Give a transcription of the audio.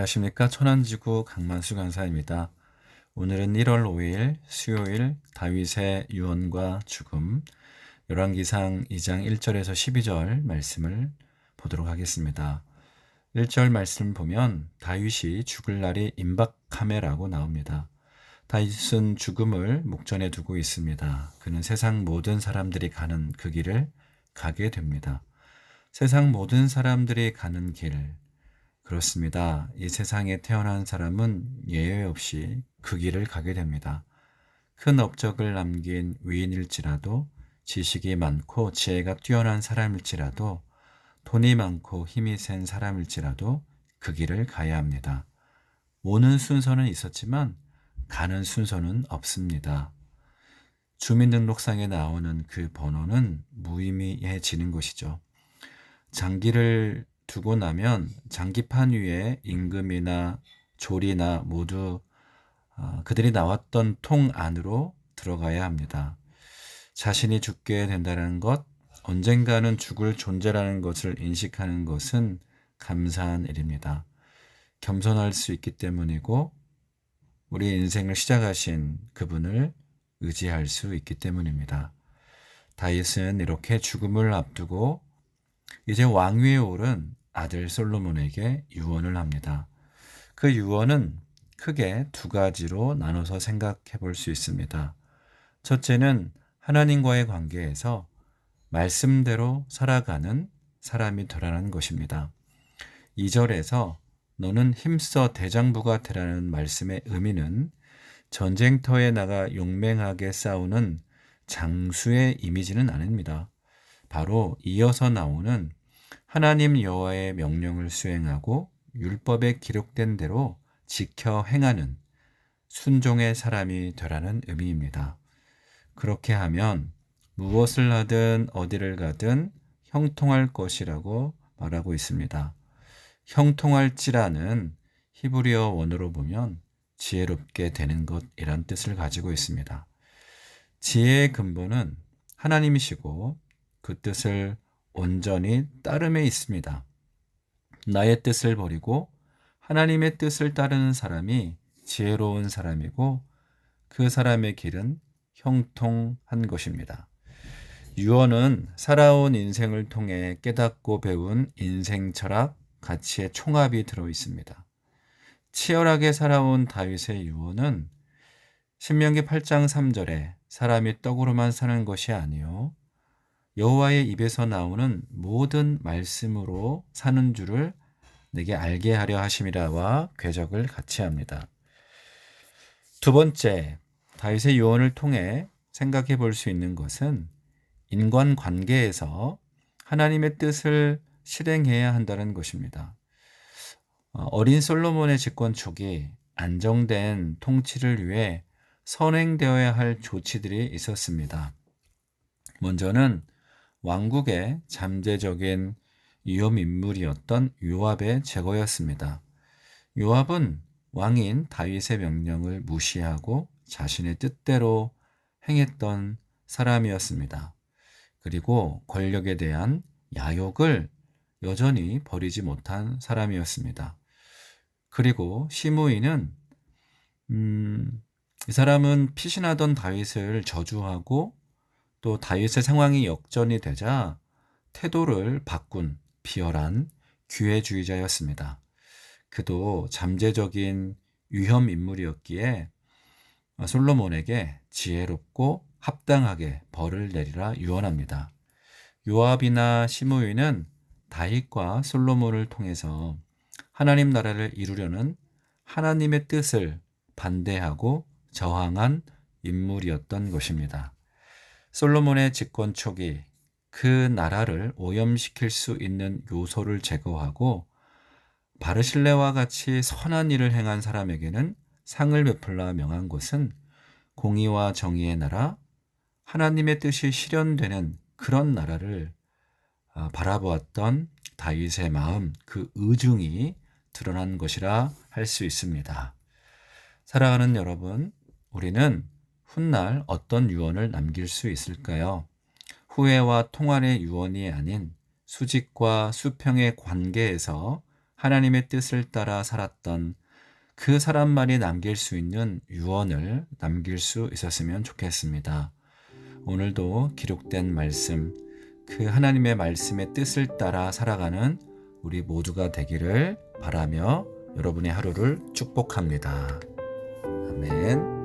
안녕하십니까. 천안지구 강만수 강사입니다. 오늘은 1월 5일 수요일 다윗의 유언과 죽음 열왕기상 2장 1절에서 12절 말씀을 보도록 하겠습니다. 1절 말씀 보면 다윗이 죽을 날이 임박하매라고 나옵니다. 다윗은 죽음을 목전에 두고 있습니다. 그는 세상 모든 사람들이 가는 그 길을 가게 됩니다. 세상 모든 사람들이 가는 길, 그렇습니다. 이 세상에 태어난 사람은 예외 없이 그 길을 가게 됩니다. 큰 업적을 남긴 위인일지라도, 지식이 많고 지혜가 뛰어난 사람일지라도, 돈이 많고 힘이 센 사람일지라도 그 길을 가야 합니다. 오는 순서는 있었지만 가는 순서는 없습니다. 주민등록상에 나오는 그 번호는 무의미해지는 것이죠. 장기를 두고 나면 장기판 위에 임금이나 조리나 모두 그들이 나왔던 통 안으로 들어가야 합니다. 자신이 죽게 된다는 것, 언젠가는 죽을 존재라는 것을 인식하는 것은 감사한 일입니다. 겸손할 수 있기 때문이고 우리 인생을 시작하신 그분을 의지할 수 있기 때문입니다. 다윗은 이렇게 죽음을 앞두고 이제 왕위에 오른 아들 솔로몬에게 유언을 합니다. 그 유언은 크게 두 가지로 나눠서 생각해 볼 수 있습니다. 첫째는 하나님과의 관계에서 말씀대로 살아가는 사람이 되라는 것입니다. 2절에서 너는 힘써 대장부가 되라는 말씀의 의미는 전쟁터에 나가 용맹하게 싸우는 장수의 이미지는 아닙니다. 바로 이어서 나오는 하나님 여호와의 명령을 수행하고 율법에 기록된 대로 지켜 행하는 순종의 사람이 되라는 의미입니다. 그렇게 하면 무엇을 하든 어디를 가든 형통할 것이라고 말하고 있습니다. 형통할지라는 히브리어 원어로 보면 지혜롭게 되는 것이란 뜻을 가지고 있습니다. 지혜의 근본은 하나님이시고 그 뜻을 온전히 따름에 있습니다. 나의 뜻을 버리고 하나님의 뜻을 따르는 사람이 지혜로운 사람이고 그 사람의 길은 형통한 것입니다. 유언은 살아온 인생을 통해 깨닫고 배운 인생 철학, 가치의 총합이 들어 있습니다. 치열하게 살아온 다윗의 유언은 신명기 8장 3절에 사람이 떡으로만 사는 것이 아니요 여호와의 입에서 나오는 모든 말씀으로 사는 줄을 내게 알게 하려 하심이라와 궤적을 같이 합니다. 두 번째, 다윗의 유언을 통해 생각해 볼 수 있는 것은 인간관계에서 하나님의 뜻을 실행해야 한다는 것입니다. 어린 솔로몬의 집권 초기 안정된 통치를 위해 선행되어야 할 조치들이 있었습니다. 먼저는 왕국의 잠재적인 위험 인물이었던 요압의 제거였습니다. 요압은 왕인 다윗의 명령을 무시하고 자신의 뜻대로 행했던 사람이었습니다. 그리고 권력에 대한 야욕을 여전히 버리지 못한 사람이었습니다. 그리고 시므이는 이 사람은 피신하던 다윗을 저주하고 또 다윗의 상황이 역전이 되자 태도를 바꾼 비열한 기회주의자였습니다. 그도 잠재적인 위험 인물이었기에 솔로몬에게 지혜롭고 합당하게 벌을 내리라 유언합니다. 요압이나 시므이는 다윗과 솔로몬을 통해서 하나님 나라를 이루려는 하나님의 뜻을 반대하고 저항한 인물이었던 것입니다. 솔로몬의 집권 초기 그 나라를 오염시킬 수 있는 요소를 제거하고 바르실레와 같이 선한 일을 행한 사람에게는 상을 베풀라 명한 것은 공의와 정의의 나라, 하나님의 뜻이 실현되는 그런 나라를 바라보았던 다윗의 마음, 그 의중이 드러난 것이라 할 수 있습니다. 사랑하는 여러분, 우리는 훗날 어떤 유언을 남길 수 있을까요? 후회와 통안의 유언이 아닌 수직과 수평의 관계에서 하나님의 뜻을 따라 살았던 그 사람만이 남길 수 있는 유언을 남길 수 있었으면 좋겠습니다. 오늘도 기록된 말씀, 그 하나님의 말씀의 뜻을 따라 살아가는 우리 모두가 되기를 바라며 여러분의 하루를 축복합니다. 아멘.